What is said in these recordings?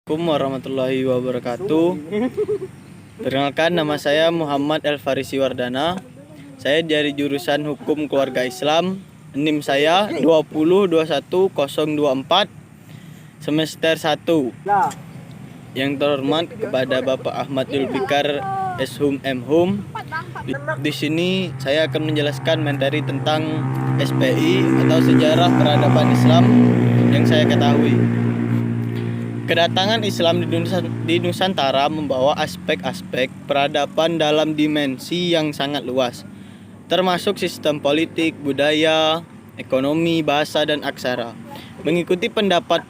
Assalamualaikum warahmatullahi wabarakatuh. Perkenalkan, nama saya Muhammad Elfarisi Wardana. Saya dari jurusan Hukum Keluarga Islam. NIM saya 2021024 semester 1. Yang terhormat kepada Bapak Ahmad Zulfikar Shum M.Hum. Di sini saya akan menjelaskan materi tentang SPI atau Sejarah Peradaban Islam yang saya ketahui. Kedatangan Islam di Nusantara membawa aspek-aspek peradaban dalam dimensi yang sangat luas, termasuk sistem politik, budaya, ekonomi, bahasa, dan aksara. Mengikuti pendapat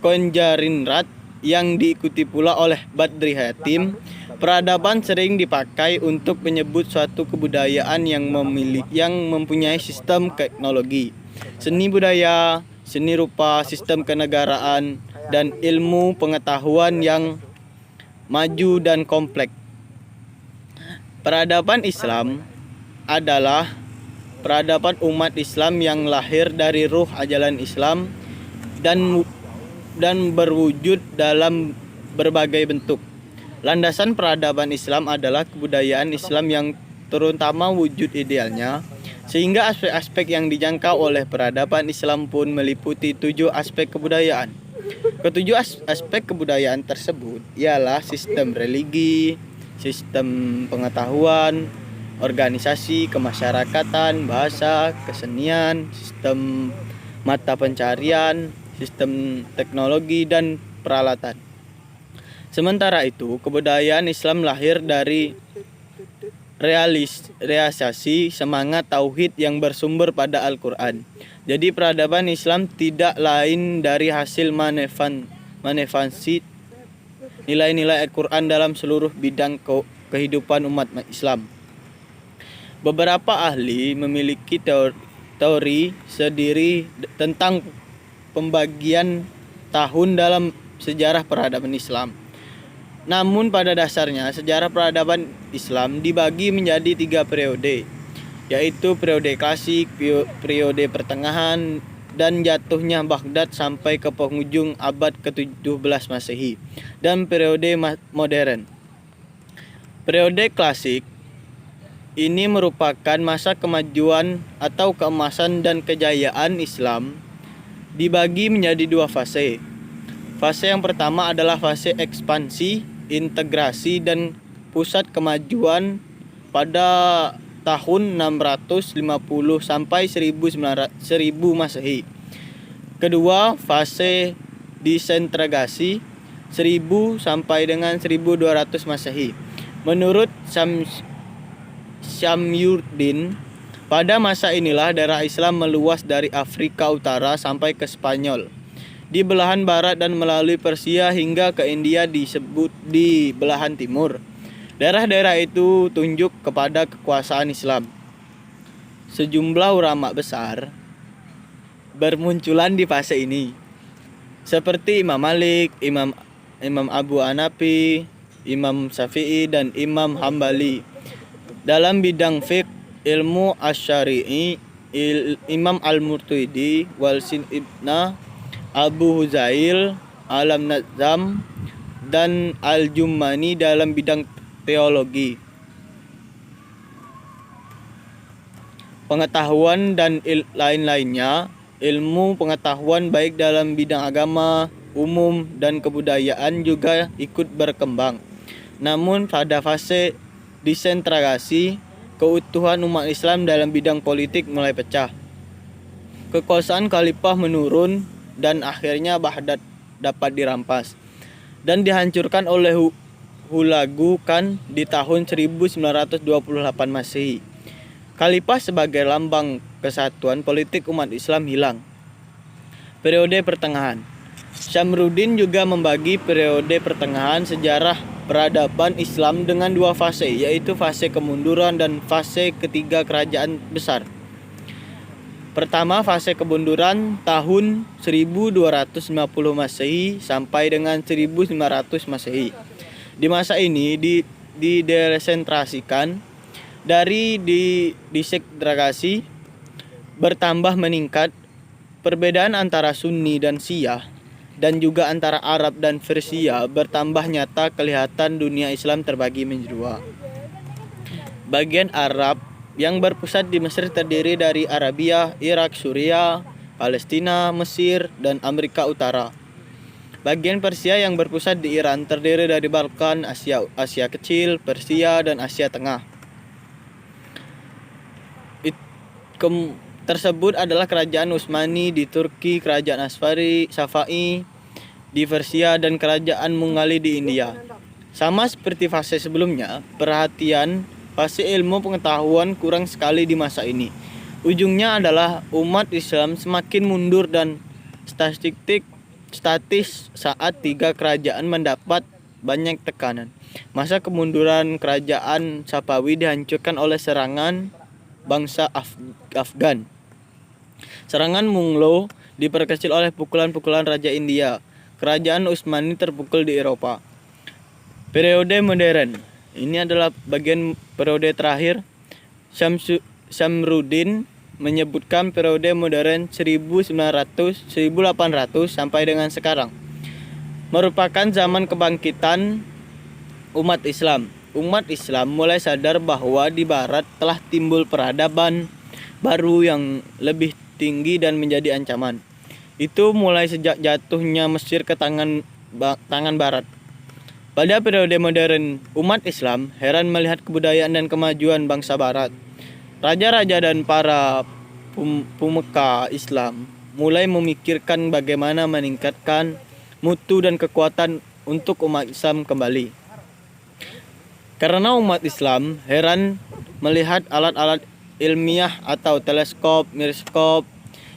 Konjarinrat yang diikuti pula oleh Badri Hatim, peradaban sering dipakai untuk menyebut suatu kebudayaan yang mempunyai sistem teknologi, seni budaya, seni rupa, sistem kenegaraan, dan ilmu pengetahuan yang maju dan kompleks. Peradaban Islam adalah peradaban umat Islam yang lahir dari ruh ajaran Islam dan berwujud dalam berbagai bentuk. Landasan peradaban Islam adalah kebudayaan Islam yang terutama wujud idealnya, sehingga aspek-aspek yang dijangkau oleh peradaban Islam pun meliputi 7 aspek kebudayaan. Ketujuh aspek kebudayaan tersebut ialah sistem religi, sistem pengetahuan, organisasi kemasyarakatan, bahasa, kesenian, sistem mata pencarian, sistem teknologi, dan peralatan. Sementara itu, kebudayaan Islam lahir dari realisasi semangat tauhid yang bersumber pada Al-Quran. Jadi peradaban Islam tidak lain dari hasil manifestasi nilai-nilai Al-Quran dalam seluruh bidang kehidupan umat Islam. Beberapa ahli memiliki teori sendiri tentang pembagian tahun dalam sejarah peradaban Islam. Namun pada dasarnya sejarah peradaban Islam dibagi menjadi 3 periode, yaitu periode klasik, periode pertengahan, dan jatuhnya Baghdad sampai ke penghujung abad ke-17 Masehi, dan periode modern. Periode klasik ini merupakan masa kemajuan atau keemasan dan kejayaan Islam, dibagi menjadi 2 fase. Fase yang pertama adalah fase ekspansi, integrasi, dan pusat kemajuan pada tahun 650 sampai 1000 Masehi. Kedua, fase disintegrasi 1000 sampai dengan 1200 Masehi. Menurut Syamsuddin, pada masa inilah daerah Islam meluas dari Afrika Utara sampai ke Spanyol di belahan barat dan melalui Persia hingga ke India disebut di belahan timur. Daerah-daerah itu tunjuk kepada kekuasaan Islam. Sejumlah ulama besar bermunculan di fase ini, seperti Imam Malik, Imam Abu Hanafi, Imam Syafi'i, dan Imam Hambali. Dalam bidang fiqh, ilmu asy-syari'i, Imam Al-Murtuidi, Walsin Ibn Abu Huzail, Alam Nazam, dan Al-Jummani dalam bidang teologi, pengetahuan, dan lain-lainnya. Ilmu pengetahuan baik dalam bidang agama, umum, dan kebudayaan juga ikut berkembang. Namun pada fase disintegrasi, keutuhan umat Islam dalam bidang politik mulai pecah. Kekuasaan khalifah menurun dan akhirnya Baghdad dapat dirampas dan dihancurkan oleh Hulagu Khan di tahun 1928 Masehi. Khalifah sebagai lambang kesatuan politik umat Islam hilang. Periode pertengahan. Syamsuddin juga membagi periode pertengahan sejarah peradaban Islam dengan 2 fase, yaitu fase kemunduran dan fase ketiga kerajaan besar. Pertama, fase kemunduran tahun 1250 Masehi sampai dengan 1500 Masehi. Di masa ini didesentrasikan dari disegragasi bertambah meningkat. Perbedaan antara Sunni dan Syiah dan juga antara Arab dan Persia bertambah nyata, kelihatan dunia Islam terbagi menjadi dua. Bagian Arab yang berpusat di Mesir terdiri dari Arabia, Irak, Suriah, Palestina, Mesir, dan Amerika Utara. Bagian Persia yang berpusat di Iran terdiri dari Balkan, Asia Kecil, Persia, dan Asia Tengah. Tersebut adalah kerajaan Utsmani di Turki, kerajaan Safa'i di Persia, dan kerajaan Mughal di India. Sama seperti fase sebelumnya, perhatian fase ilmu pengetahuan kurang sekali di masa ini. Ujungnya adalah umat Islam semakin mundur dan statis saat tiga kerajaan mendapat banyak tekanan. Masa kemunduran kerajaan Safawi dihancurkan oleh serangan bangsa Afgan. Serangan Mughal diperkecil oleh pukulan-pukulan Raja India. Kerajaan Utsmani terpukul di Eropa. Periode modern. Ini adalah bagian periode terakhir. Syamruddin menyebutkan periode modern 1800 sampai dengan sekarang merupakan zaman kebangkitan umat Islam. Umat Islam mulai sadar bahwa di barat telah timbul peradaban baru yang lebih tinggi dan menjadi ancaman. Itu mulai sejak jatuhnya Mesir ke tangan barat. Pada periode modern, umat Islam heran melihat kebudayaan dan kemajuan bangsa barat. Raja-raja dan para pemuka Islam mulai memikirkan bagaimana meningkatkan mutu dan kekuatan untuk umat Islam kembali. Karena umat Islam heran melihat alat-alat ilmiah atau teleskop, mikroskop,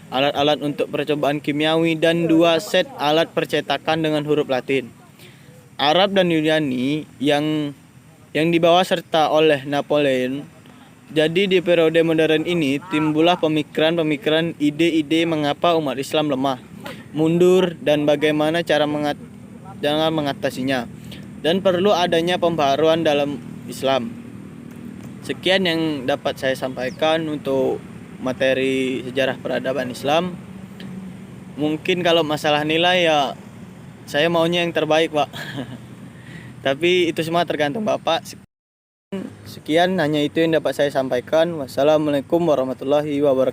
alat-alat untuk percobaan kimiawi, dan 2 set alat percetakan dengan huruf Latin. Arab dan Yunani yang dibawa serta oleh Napoleon. Jadi di periode modern ini timbullah pemikiran-pemikiran, ide-ide mengapa umat Islam lemah, mundur, dan bagaimana cara mengatasinya, dan perlu adanya pembaharuan dalam Islam. Sekian yang dapat saya sampaikan untuk materi sejarah peradaban Islam. Mungkin kalau masalah nilai ya saya maunya yang terbaik, Pak. Tapi itu semua tergantung Bapak. Sekian hanya itu yang dapat saya sampaikan. Wassalamualaikum warahmatullahi wabarakatuh.